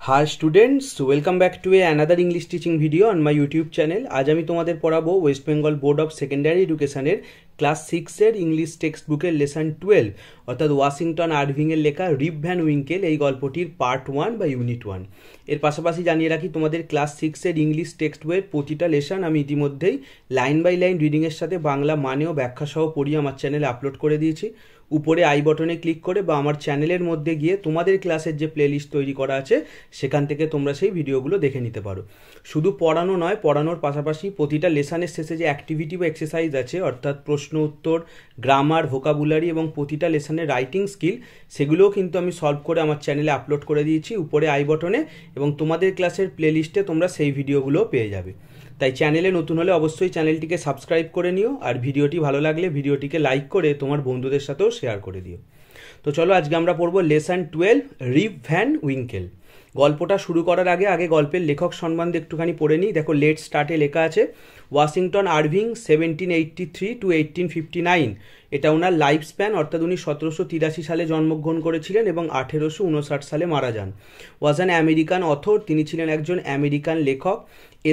Hi students, welcome back to another English teaching video on my YouTube channel. आज আমি তোমাদের পড়াবো West Bengal board of secondary এডুকেশনের class 6-এর ইংলিশ টেক্সট বুকের লেসন 12 অর্থাৎ ওয়াশিংটন আরভিংয়ের লেখা রিপ ভ্যান উইঙ্কেল এই গল্পটির পার্ট 1 বা ইউনিট 1। এর পাশাপাশি জানিয়ে রাখি তোমাদের ক্লাস 6-এর ইংলিশ টেক্সট বইয়ের প্রতিটা লেসন আমি ইতিমধ্যেই লাইন বাই লাইন রিডিংয়ের সাথে বাংলা মানে ও ব্যাখ্যা সহ পড়িয়ে আমার চ্যানেলে আপলোড করে দিয়েছি। উপরে আই বটনে ক্লিক করে বা আমার চ্যানেলের মধ্যে গিয়ে তোমাদের ক্লাসের যে প্লেলিস্ট তৈরি করা আছে সেখান থেকে তোমরা সেই ভিডিওগুলো দেখে নিতে পারো। শুধু পড়ানো নয়, পড়ানোর পাশাপাশি প্রতিটা লেসনের শেষে যে অ্যাক্টিভিটি বা এক্সারসাইজ আছে অর্থাৎ প্রশ্ন উত্তর, গ্রামার, ভোকাবুলারি এবং প্রতিটা লেসনের রাইটিং স্কিল সেগুলোও কিন্তু আমি সলভ করে আমার চ্যানেলে আপলোড করে দিয়েছি উপরে আই বটনে, এবং তোমাদের ক্লাসের প্লেলিস্টে তোমরা সেই ভিডিওগুলোও পেয়ে যাবে। তাই চ্যানেলে নতুন হলে অবশ্যই চ্যানেলটিকে সাবস্ক্রাইব করে নিও, আর ভিডিওটি ভালো লাগলে ভিডিওটিকে লাইক করে তোমার বন্ধুদের সাথেও শেয়ার করে দিও। তো চলো আজকে আমরা পড়বো লেসন 12 রিপ ভ্যান উইঙ্কেল। গল্পটা শুরু করার আগে গল্পের লেখক সম্বন্ধে একটুখানি পড়ে নিই। দেখো, লেট স্টার্টে লেখা আছে ওয়াশিংটন আরভিং 1783 to 1859। এটা ওনার লাইফ স্প্যান, অর্থাৎ উনি 1783 সালে জন্মগ্রহণ করেছিলেন এবং 1859 সালে মারা যান। ওয়াজ অ্যান আমেরিকান অথর, তিনি ছিলেন একজন আমেরিকান লেখক,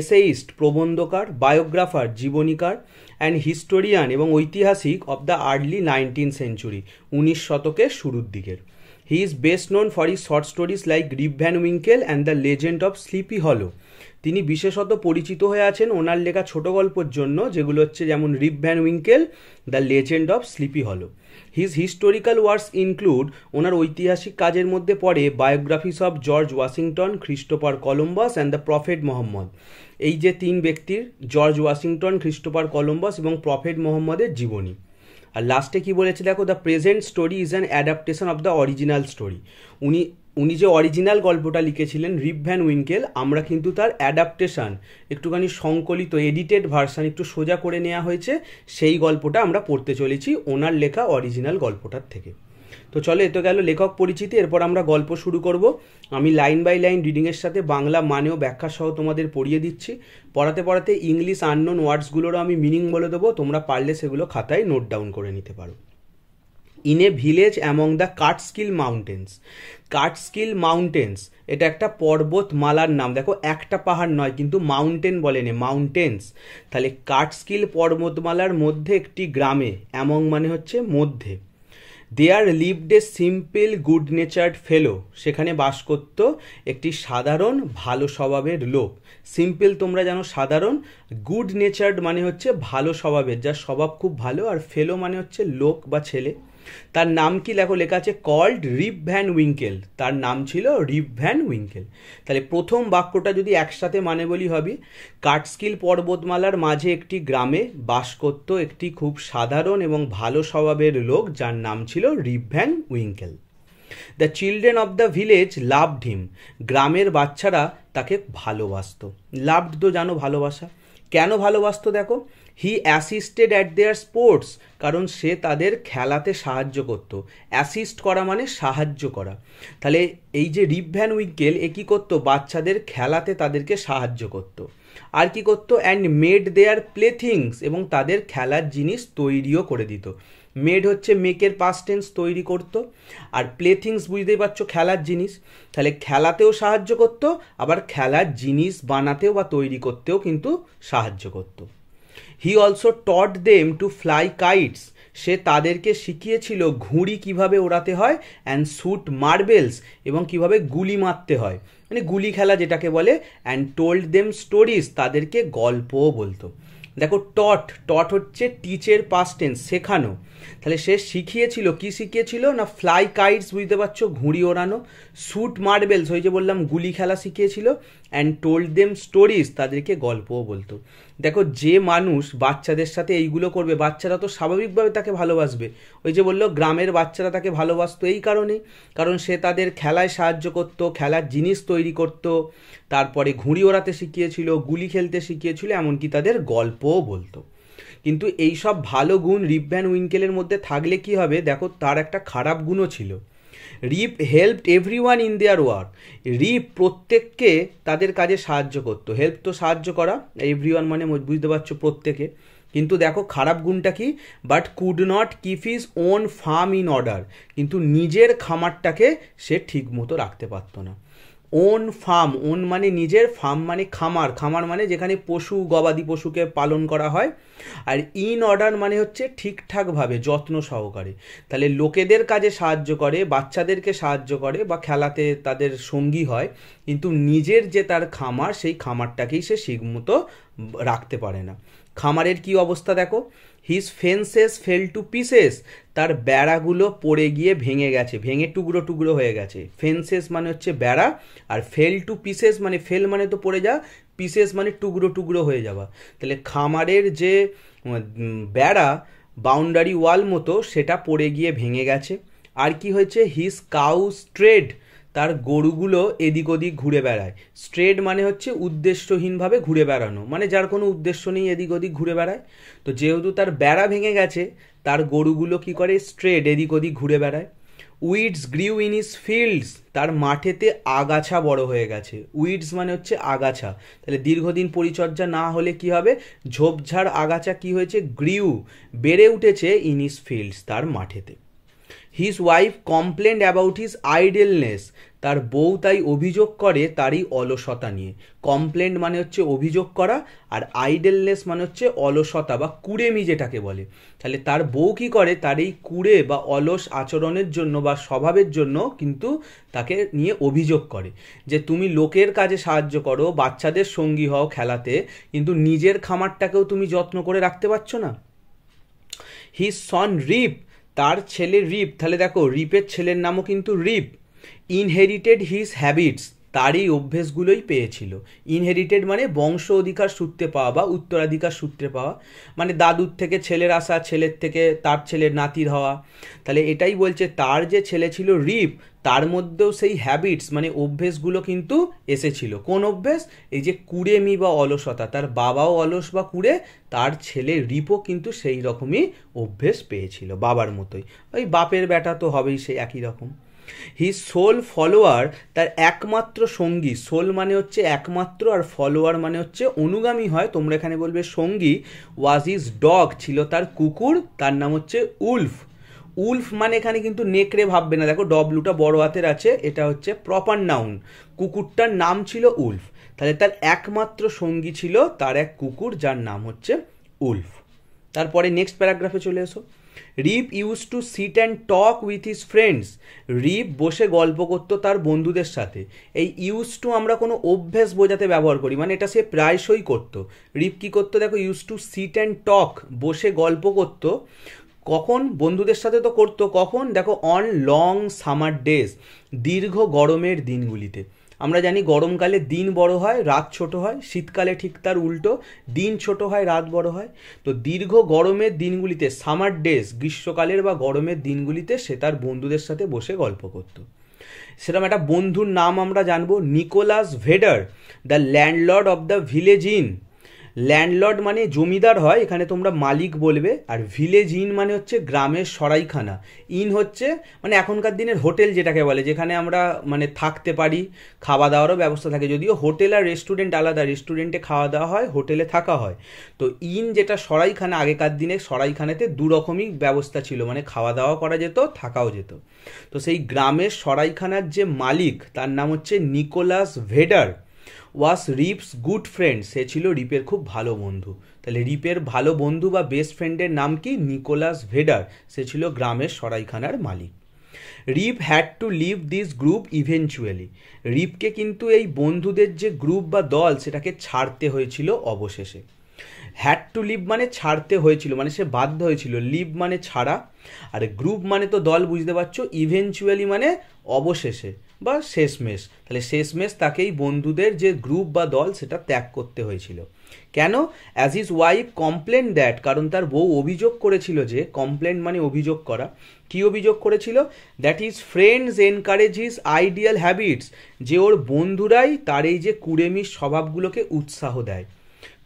এসেইস্ট প্রবন্ধকার, বায়োগ্রাফার জীবনীকার, অ্যান্ড হিস্টোরিয়ান এবং ঐতিহাসিক of the early 19th century, 19 শতকের শুরুর দিকের। He is best known for his short stories like rib Van Winkel and the legend of sleepy হলো। তিনি বিশেষত পরিচিত হয়ে আছেন ওনার লেখা ছোট গল্পের জন্য, যেগুলো হচ্ছে যেমন রিপ Van Winkle, the legend of sleepy হলো। হিজ হিস্টোরিক্যাল ওয়ার্কস ইনক্লুড, ওনার ঐতিহাসিক কাজের মধ্যে পড়ে biographies of George Washington, Christopher Columbus and the prophet Mohammad. এই যে তিন ব্যক্তির, জর্জ ওয়াশিংটন, ক্রিস্টোফার কলম্বাস এবং প্রফেট মোহাম্মদের জীবনী। আর লাস্টে কি বলেছে দেখো, the present story is an adaptation of the original story. উনি যে অরিজিনাল গল্পটা লিখেছিলেন রিপ ভ্যান উইঙ্কেল, আমরা কিন্তু তার অ্যাডাপ্টেশন, একটুখানি সংকলিত এডিটেড ভার্সান একটু সোজা করে নেওয়া হয়েছে, সেই গল্পটা আমরা পড়তে চলেছি ওনার লেখা অরিজিনাল গল্পটার থেকে। তো চলো, এ তো গেল লেখক পরিচিতি। এরপর আমরা গল্প শুরু করব। আমি লাইন বাই লাইন রিডিংয়ের সাথে বাংলা মানে ও ব্যাখ্যা সহ তোমাদের পড়িয়ে দিচ্ছি। পড়াতে পড়াতে ইংলিশ আননোন ওয়ার্ডসগুলোরও আমি মিনিং বলে দেবো, তোমরা পারলে সেগুলো খাতায় নোট ডাউন করে নিতে পারো। In a village among the কাটস্কিল mountains. কাটস্কিল mountains এটা একটা পর্বতমালার নাম। দেখো, একটা পাহাড় নয়, কিন্তু মাউন্টেন বলেনি, মাউন্টেন্স। তাহলে কাটস্কিল পর্বতমালার মধ্যে একটি গ্রামে, অ্যামং মানে হচ্ছে মধ্যে। There lived a simple good natured fellow, সেখানে বাস করত একটি সাধারণ ভালো স্বভাবের লোক। সিম্পল তোমরা জানো সাধারণ, গুড নেচার্ড মানে হচ্ছে ভালো স্বভাবের, যার স্বভাব খুব ভালো, আর ফেলো মানে হচ্ছে লোক বা ছেলে। তার নাম কি দেখো, লেখা আছে কল্ড রিপ ভ্যান উইঙ্কেল, তার নাম ছিল রিপ ভ্যান উইঙ্কেল। তাহলে প্রথম বাক্যটা যদি একসাথে মানে বলি হবে, কাটস্কিল পর্বতমালার মাঝে একটি গ্রামে বাস করত একটি খুব সাধারণ এবং ভালো স্বভাবের লোক, যার নাম ছিল Rip Van Winkle. The children of the village loved him, গ্রামের বাচ্চারা তাকে ভালোবাসত। লাভড তো জানো ভালোবাসা, কেন ভালোবাসতো দেখো, he assisted at their sports, কারণ সে তাদের খেলাতে সাহায্য করত। অ্যাসিস্ট করা মানে সাহায্য করা। তাহলে এই যে রিপ ভ্যান উইঙ্কেল, এ কী করতো, বাচ্চাদের খেলাতে তাদেরকে সাহায্য করত। আর কি করতো, অ্যান্ড মেড দেয়ার প্লেথিংস, এবং তাদের খেলার জিনিস তৈরিও করে দিত। মেড হচ্ছে মেকের পাস্ট টেন্স, তৈরি করতো, আর প্লেথিংস বুঝতেই পারছো খেলার জিনিস। তাহলে খেলাতেও সাহায্য করতো, আবার খেলার জিনিস বানাতেও বা তৈরি করতেও কিন্তু সাহায্য করতো। He also taught them to fly kites, সে তাদেরকে শিখিয়েছিল ঘুড়ি কিভাবে ওড়াতে হয়, অ্যান্ড শুট মার্বেলস, এবং কিভাবে গুলি মারতে হয়, মানে গুলি খেলা যেটাকে বলে। অ্যান্ড টোল্ড দেম স্টোরিজ, তাদেরকে গল্পও বলতো। দেখো, টট হচ্ছে টিচের পাস্ট টেন্স, শেখানো। তাহলে সে শিখিয়েছিল, কি শিখিয়েছিল না, ফ্লাই কাইটস বুঝতে পারছো, ঘুড়ি ওড়ানো। শুট মার্বেলস, ওই যে বললাম গুলি খেলা শিখিয়েছিল। অ্যান্ড টোল্ড দেম স্টোরিজ, তাদেরকে গল্পও বলতো। দেখো, যে মানুষ বাচ্চাদের সাথে এইগুলো করবে, বাচ্চারা তো স্বাভাবিকভাবে তাকে ভালোবাসবে। ওই যে বললো গ্রামের বাচ্চারা তাকে ভালোবাসতো এই কারণেই, কারণ সে তাদের খেলায় সাহায্য করতো, খেলার জিনিস তৈরি করতো, তারপরে ঘুড়ি ওড়াতে শিখিয়েছিল, গুলি খেলতে শিখিয়েছিল, এমনকি তাদের গল্পও বলতো। কিন্তু এই সব ভালো গুণ রিপ ভ্যান উইঙ্কেলের মধ্যে থাকলে কি হবে, দেখো তার একটা খারাপ গুণও ছিল। Rip helped everyone in their work, Rip প্রত্যেককে তাদের কাজে সাহায্য করতো। হেল্প তো সাহায্য করা, এভরিওয়ান মানে বুঝতে পারছো প্রত্যেকে। কিন্তু দেখো খারাপ গুণটা কি, but could not keep his own firm in order, কিন্তু নিজের খামারটাকে সে ঠিক মতো রাখতে পারতো না। ওন ফার্ম, ওন মানে নিজের, ফার্ম মানে খামার, খামার মানে যেখানে পশু গবাদি পশুকে পালন করা হয়, আর ইন অর্ডার মানে হচ্ছে ঠিকঠাকভাবে যত্ন সহকারে। তাহলে লোকেদের কাজে সাহায্য করে, বাচ্চাদেরকে সাহায্য করে বা খেলাতে তাদের সঙ্গী হয়, কিন্তু নিজের যে তার খামার সেই খামারটাকেই সে ঠিকমতো রাখতে পারে না। খামারের কি অবস্থা দেখো, his fences fail to pieces, তার বেড়াগুলো পড়ে গিয়ে ভেঙে গেছে, ভেঙে টুকরো টুকরো হয়ে গেছে। ফেন্সেস মানে হচ্ছে বেড়া, আর ফেল টু পিসেস মানে ফেল মানে তো পড়ে যা, পিসেস মানে টুকরো টুকরো হয়ে যাওয়া। তাহলে খামারের যে বেড়া বাউন্ডারি ওয়াল মতো সেটা পড়ে গিয়ে ভেঙে গেছে। আর কি হয়েছে, হিজ কাউ স্ট্রেড, তার গরুগুলো এদিক ওদিক ঘুরে বেড়ায়। স্ট্রেড মানে হচ্ছে উদ্দেশ্যহীনভাবে ঘুরে বেড়ানো, মানে যার কোনো উদ্দেশ্য নেই এদিক ওদিক ঘুরে বেড়ায়। তো যেহেতু তার বেড়া ভেঙে গেছে, তার গরুগুলো কি করে, স্ট্রেড এদিক ওদিক ঘুরে বেড়ায়। উইডস গ্রিউ ইন ইস ফিল্ডস, তার মাঠেতে আগাছা বড় হয়ে গেছে। উইডস মানে হচ্ছে আগাছা, তাহলে দীর্ঘদিন পরিচর্যা না হলে কি হবে, ঝোপঝাড় আগাছা কি হয়েছে, গ্রিউ বেড়ে উঠেছে, ইন ইস ফিল্ডস তার মাঠেতে। হিজ ওয়াইফ কমপ্লেন্ড অ্যাবাউট হিজ আইডেলনেস, তার বউ তাই অভিযোগ করে তারই অলসতা নিয়ে। কমপ্লেন্ট মানে হচ্ছে অভিযোগ করা, আর আইডেলনেস মানে হচ্ছে অলসতা বা কুড়েমি যেটাকে বলে। তাহলে তার বউ কি করে, তার এই কুড়ে বা অলস আচরণের জন্য বা স্বভাবের জন্য কিন্তু তাকে নিয়ে অভিযোগ করে যে তুমি লোকের কাজে সাহায্য করো, বাচ্চাদের সঙ্গী হও খেলাতে, কিন্তু নিজের খামারটাকেও তুমি যত্ন করে রাখতে পারছো না। হিজ সন রিপ, তার ছেলে রিপ, তাহলে দেখো রিপের ছেলের নামও কিন্তু রিপ। ইনহেরিটেড হিজ হ্যাবিটস, তারই অভ্যেসগুলোই পেয়েছিল। ইনহেরিটেড মানে বংশ অধিকার সূত্রে পাওয়া বা উত্তরাধিকার সূত্রে পাওয়া, মানে দাদুর থেকে ছেলের আসা, ছেলের থেকে তার ছেলের নাতির হওয়া। তাহলে এটাই বলছে তার যে ছেলে ছিল রিপ, তার মধ্যেও সেই হ্যাবিটস মানে অভ্যেসগুলো কিন্তু এসেছিল। কোন অভ্যেস, এই যে কুড়েমি বা অলসতা, তার বাবাও অলস বা কুড়ে, তার ছেলে রিপও কিন্তু সেই রকমই অভ্যেস পেয়েছিল বাবার মতোই, ওই বাপের বেটা তো হবেই সে একই রকম। হিজ সোল ফলোয়ার, তার একমাত্র সঙ্গী, সোল মানে হচ্ছে একমাত্র, আর ফলোয়ার মানে হচ্ছে অনুগামী হয়, তোমরা এখানে বলবে সঙ্গী। ওয়াজ হিজ ডগ, ছিল তার কুকুর, তার নাম হচ্ছে উলফ। উলফ মানে এখানে কিন্তু নেকড়ে ভাববে না, দেখো ডব্লুটা বড় হাতের আছে, এটা হচ্ছে প্রপার নাউন। কুকুরটার নাম ছিল উলফ, তাহলে তার একমাত্র সঙ্গী ছিল তার এক কুকুর যার নাম হচ্ছে উলফ। তারপরে নেক্সট প্যারাগ্রাফে চলে এসো। Rip use to sit and talk with his friends, Rip বসে গল্প করতো তার বন্ধুদের সাথে। এই ইউজ টু আমরা কোনো অভ্যেস বোঝাতে ব্যবহার করি, মানে এটা সে প্রায়শই করতো। রিপ কি করতো দেখো, use to sit and talk, বসে গল্প করতো। কখন, বন্ধুদের সাথে তো করতো, কখন দেখো, অন লং সামার ডেজ, দীর্ঘ গরমের দিনগুলিতে। আমরা জানি গরমকালে দিন বড় হয়, রাত ছোট হয়, শীতকালে ঠিক তার উল্টো, দিন ছোট হয়, রাত বড় হয়। তো দীর্ঘ গরমের দিনগুলিতে, সামার ডেজ গ্রীষ্মকালের বা গরমের দিনগুলিতে সে তার বন্ধুদের সাথে বসে গল্প করত। সেরকম একটা বন্ধুর নাম আমরা জানবো, Nicholas Vedder, the landlord of the village inn. Landlord মানে জমিদার হয়, এখানে তোমরা মালিক বলবে, আর ভিলেজ ইন মানে হচ্ছে গ্রামের সরাইখানা। ইন হচ্ছে মানে এখনকার দিনের হোটেল যেটাকে বলে, যেখানে আমরা মানে থাকতে পারি, খাওয়া দাওয়ারও ব্যবস্থা থাকে, যদিও হোটেল আর রেস্টুরেন্ট আলাদা, রেস্টুরেন্টে খাওয়া দাওয়া হয়, হোটেলে থাকা হয়। তো ইন যেটা সরাইখানা, আগেকার দিনে সরাইখানাতে দু রকমই ব্যবস্থা ছিল, মানে খাওয়া দাওয়া করা যেত, থাকাও যেত। তো সেই গ্রামের সরাইখানার যে মালিক তার নাম হচ্ছে নিকোলাস ভেডার। ওয়াস রিপস গুড ফ্রেন্ড, সে ছিল রিপের খুব ভালো বন্ধু। তাহলে রিপের ভালো বন্ধু বা বেস্ট ফ্রেন্ডের নাম কি, নিকোলাস ভেডার, সে ছিল গ্রামের সরাইখানার মালিক। Rip had to leave this group eventually, রিপকে কিন্তু এই বন্ধুদের যে গ্রুপ বা দল সেটাকে ছাড়তে হয়েছিল অবশেষে। হ্যাড টু লিভ মানে ছাড়তে হয়েছিল, মানে সে বাধ্য হয়েছিল, লিভ মানে ছাড়া, আর গ্রুপ মানে তো দল, বুঝতে পারছো, ইভেনচুয়ালি মানে অবশেষে বা শেষমেশ। তাহলে শেষমেশ তাকেই বন্ধুদের যে গ্রুপ বা দল সেটা ত্যাগ করতে হয়েছিল। কেন, as his wife complain that, কারণ তার বউ অভিযোগ করেছিল যে, কমপ্লেন মানে অভিযোগ করা, কি অভিযোগ করেছিল, that his friends encourage his ideal habits, যে ওর বন্ধুরাই তার এই যে কুড়েমির স্বভাবগুলোকে উৎসাহ দেয়।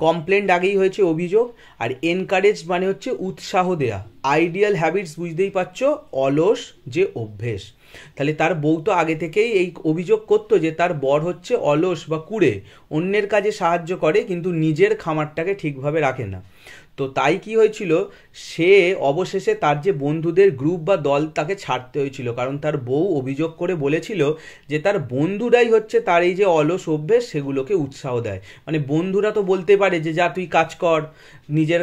কমপ্লেন্ট আগেই হয়েছে অভিযোগ, আর এনকারেজ মানে হচ্ছে উৎসাহ দেয়া। আইডিয়াল হ্যাবিটস বুঝতেই পারছো, অলস যে অভ্যেস। তাহলে তার বউ তো আগে থেকেই এই অভিযোগ করতো যে তার বর হচ্ছে অলস বা কুড়ে, অন্যের কাজে সাহায্য করে কিন্তু নিজের খামারটাকে ঠিকভাবে রাখে না। তো তাই কি হয়েছিল, সে অবশেষে তার যে বন্ধুদের গ্রুপ বা দল তাকে ছাড়তে হয়েছিল, কারণ তার বউ অভিযোগ করে বলেছিল যে তার বন্ধুরাই হচ্ছে তার এই যে অলস অভ্যেস সেগুলোকে উৎসাহ দেয়। মানে বন্ধুরা তো বলতে পারে যে যা তুই কাজ কর, নিজের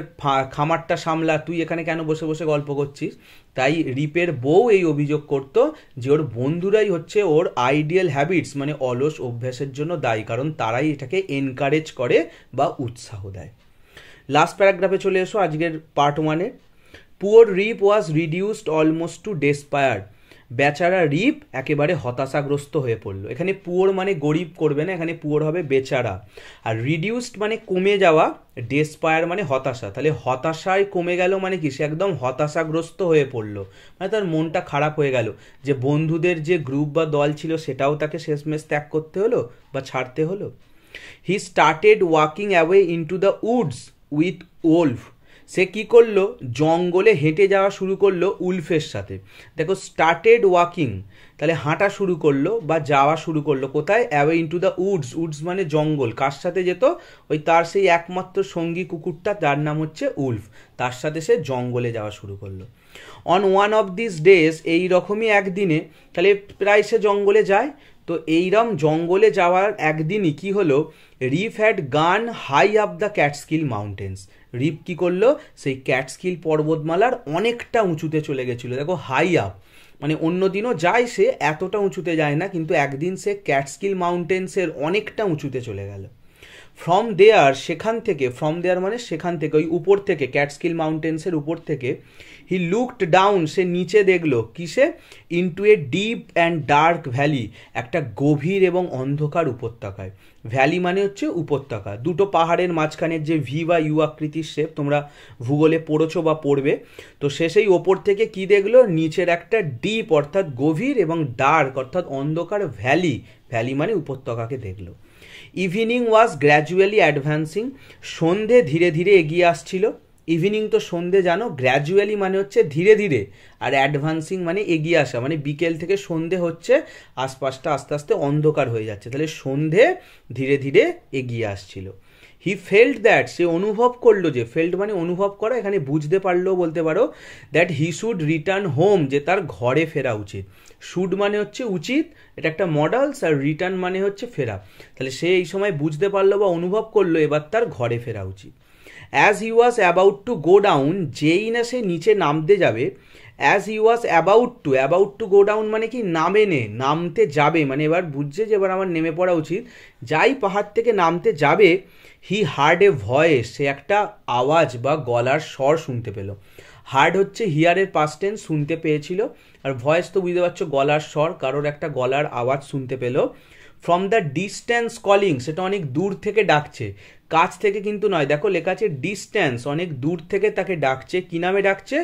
খামারটা সামলা, তুই এখানে কেন বসে বসে গল্প করছিস। তাই রিপের বউ এই অভিযোগ করত যে ওর বন্ধুরাই হচ্ছে ওর আইডিয়াল হ্যাবিটস মানে অলস অভ্যাসের জন্য দায়ী, কারণ তারাই এটাকে এনকারেজ করে বা উৎসাহ দেয়। লাস্ট প্যারাগ্রাফে চলে এসো আজকের পার্ট 1-এ। Poor Rip was reduced almost to despair. বেচারা রিপ একেবারে হতাশাগ্রস্ত হয়ে পড়লো। এখানে পুয়ার মানে গরিব করবে না, এখানে পুয়ার হবে বেচারা। আর রিডিউসড মানে কমে যাওয়া, ডেসপায়ার মানে হতাশা। তাহলে হতাশায় কমে গেল মানে কি, সে একদম হতাশাগ্রস্ত হয়ে পড়লো, মানে তার মনটা খারাপ হয়ে গেল যে বন্ধুদের যে গ্রুপ বা দল ছিল সেটাও তাকে শেষমেশ ত্যাগ করতে হলো বা ছাড়তে হলো। He started walking away into the woods with Wolf. সে কি করলো, জঙ্গলে হেঁটে যাওয়া শুরু করলো উলফের সাথে। দেখো স্টার্টেড ওয়াকিং, তাহলে হাঁটা শুরু করলো বা যাওয়া শুরু করলো কোথায়, away into the Woods. Woods মানে জঙ্গল। কার সাথে যেত, ওই তার সেই একমাত্র সঙ্গী কুকুরটা যার নাম হচ্ছে উলফ, তার সাথে সে জঙ্গলে যাওয়া শুরু করলো। On one of this days, এই রকমই একদিনে, তাহলে প্রায় সে জঙ্গলে যায়। তো এইরকম জঙ্গলে যাওয়ার একদিনই কি হলো, Rip had gone high up the Catskill mountains. Rip কি করলো, সেই ক্যাটস্কিল পর্বতমালার অনেকটা উঁচুতে চলে গেছিলো। দেখো হাই আপ মানে অন্য দিনও যায় সে, এতটা উঁচুতে যায় না, কিন্তু একদিন সে ক্যাটস্কিল মাউন্টেন্সের অনেকটা উঁচুতে চলে গেল। ফ্রম দেয়ার, সেখান থেকে, ফ্রম দেয়ার মানে সেখান থেকে, ওই উপর থেকে, ক্যাটস্কিল মাউন্টেন্সের উপর থেকে, হি লুকড ডাউন, সে নিচে দেখলো কিসে, into a deep and dark valley, একটা গভীর এবং অন্ধকার উপত্যকায়। ভ্যালি মানে হচ্ছে উপত্যকা, দুটো পাহাড়ের মাঝখানের যে ভি বা ইউ আকৃতির শেপ, তোমরা ভূগোলে পড়েছো বা পড়বে। তো সে সেই ওপর থেকে কি দেখলো, নিচের একটা ডিপ অর্থাৎ গভীর এবং ডার্ক অর্থাৎ অন্ধকার ভ্যালি, ভ্যালি মানে উপত্যকাকে দেখলো। ইভিনিং ওয়াজ গ্র্যাজুয়ালি অ্যাডভান্সিং, সন্ধে ধীরে ধীরে এগিয়ে আসছিল। ইভিনিং তো সন্ধে জানো, গ্র্যাজুয়ালি মানে হচ্ছে ধীরে ধীরে, আর অ্যাডভান্সিং মানে এগিয়ে আসা, মানে বিকেল থেকে সন্ধে হচ্ছে, আশপাশটা আস্তে আস্তে অন্ধকার হয়ে যাচ্ছে, তাহলে সন্ধে ধীরে ধীরে এগিয়ে আসছিল। হি ফেল্ট দ্যাট, সে অনুভব করলো যে, ফেল্ট মানে অনুভব করা, এখানে বুঝতে পারলেও বলতে পারো, that he should return home, যে তার ঘরে ফেরা উচিত। শুড মানে হচ্ছে উচিত, এটা একটা মডালস, আর রিটার্ন মানে হচ্ছে ফেরা। তাহলে সে এই সময় বুঝতে পারলো বা অনুভব করলো এবার তার ঘরে ফেরা উচিত। As he was about to go down, যেই না সে নিচে নামতে যাবে, as he was about to go down মানে কি, নামতে যাবে, মানে এবার বুঝছে যে এবার আমার নেমে পড়া উচিত। যাই পাহাড় থেকে নামতে যাবে, হি হার্ড এ ভয়েস, সে একটা আওয়াজ বা গলার স্বর শুনতে পেল। হার্ড হচ্ছে হিয়ারের পাস্ট টেন্স, শুনতে পেয়েছিল, আর ভয়েস তো বুঝতে পারছো গলার স্বর, কারোর একটা গলার আওয়াজ শুনতে পেল। ফ্রম দ্য ডিস্ট্যান্স কলিং, সেটা অনেক দূর থেকে ডাকছে, কাছ থেকে কিন্তু নয়। দেখো লেখা আছে ডিস্ট্যান্স, অনেক দূর থেকে তাকে ডাকছে। কি নামে ডাকছে,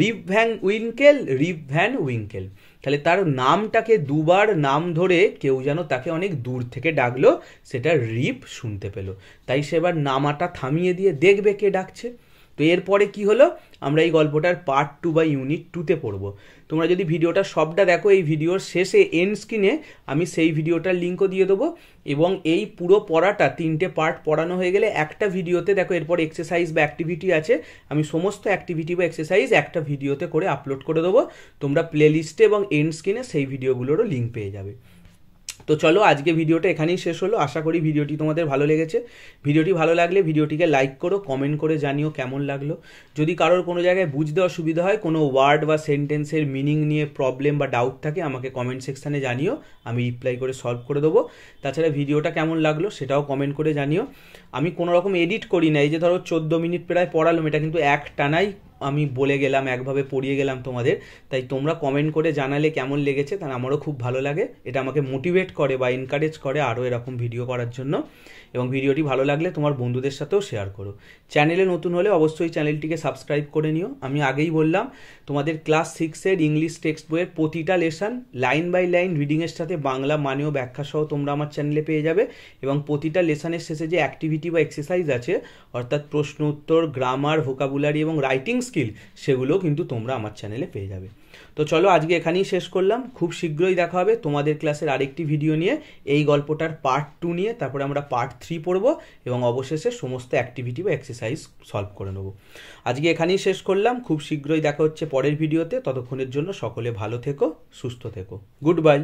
রিপ ভ্যান উইঙ্কেল, রিপ ভ্যান উইঙ্কেল। তাহলে তার নামটাকে দুবার নাম ধরে কেউ যেন তাকে অনেক দূর থেকে ডাকলো, সেটা রিপ শুনতে পেল। তাই সে এবার নামাটা থামিয়ে দিয়ে দেখবে কে ডাকছে। তো এরপরে কি হলো, আমরা এই গল্পটার পার্ট 2 বা ইউনিট 2-তে পড়বো। তোমরা যদি ভিডিওটা সবটা দেখো, এই ভিডিওর শেষে এন্ড স্ক্রিনে আমি সেই ভিডিওটার লিঙ্কও দিয়ে দেবো, এবং এই পুরো পড়াটা 3টে পার্ট পড়ানো হয়ে গেলে একটা ভিডিওতে, দেখো এরপর এক্সারসাইজ বা অ্যাক্টিভিটি আছে, আমি সমস্ত অ্যাক্টিভিটি বা এক্সারসাইজ একটা ভিডিওতে করে আপলোড করে দেবো। তোমরা প্লেলিস্টে এবং এন্ড স্ক্রিনে সেই ভিডিওগুলোরও লিঙ্ক পেয়ে যাবে। তো চলো আজকে ভিডিওটা এখানেই শেষ হলো। আশা করি ভিডিওটি তোমাদের ভালো লেগেছে। ভিডিওটি ভালো লাগলে ভিডিওটিকে লাইক করো, কমেন্ট করে জানিও কেমন লাগলো। যদি কারোর কোনো জায়গায় বুঝতে অসুবিধা হয়, কোনো ওয়ার্ড বা সেন্টেন্সের মিনিং নিয়ে প্রবলেম বা ডাউট থাকে, আমাকে কমেন্ট সেকশানে জানিও, আমি রিপ্লাই করে সলভ করে দেবো। তাছাড়া ভিডিওটা কেমন লাগলো সেটাও কমেন্ট করে জানিও। আমি কোনো রকম এডিট করি না, এই যে ধরো 14 মিনিট প্রায় পড়ালাম, এটা কিন্তু এক টানাই আমি বলে গেলাম, একভাবে পড়িয়ে গেলাম তোমাদের। তাই তোমরা কমেন্ট করে জানালে কেমন লেগেছে, তাহলে আমারও খুব ভালো লাগে, এটা আমাকে মোটিভেট করে বা এনকারেজ করে আরও এরকম ভিডিও করার জন্য। এবং ভিডিওটি ভালো লাগলে তোমার বন্ধুদের সাথেও শেয়ার করো। চ্যানেলে নতুন হলে অবশ্যই চ্যানেলটিকে সাবস্ক্রাইব করে নিও। আমি আগেই বললাম, তোমাদের ক্লাস 6-এর ইংলিশ টেক্সট বইয়ের প্রতিটা লেসন লাইন বাই লাইন রিডিংয়ের সাথে বাংলা মানেও ব্যাখ্যা সহ তোমরা আমার চ্যানেলে পেয়ে যাবে। এবং প্রতিটা লেসনের শেষে যে অ্যাক্টিভিটি বা এক্সারসাইজ আছে, অর্থাৎ প্রশ্ন উত্তর, গ্রামার, ভোকাবুলারি এবং রাইটিং স্কিল, সেগুলোও কিন্তু তোমরা আমার চ্যানেলে পেয়ে যাবে। তো চলো আজকে এখানেই শেষ করলাম। খুব শীঘ্রই দেখা হবে তোমাদের ক্লাসের আরেকটি ভিডিও নিয়ে, এই গল্পটার পার্ট 2 নিয়ে। তারপরে আমরা পার্ট 3 পড়বো এবং অবশেষে সমস্ত অ্যাক্টিভিটি বা এক্সারসাইজ সলভ করে নেবো। আজকে এখানেই শেষ করলাম। খুব শীঘ্রই দেখা হচ্ছে পরের ভিডিওতে। ততক্ষণের জন্য সকলে ভালো থেকো, সুস্থ থেকো। Good bye.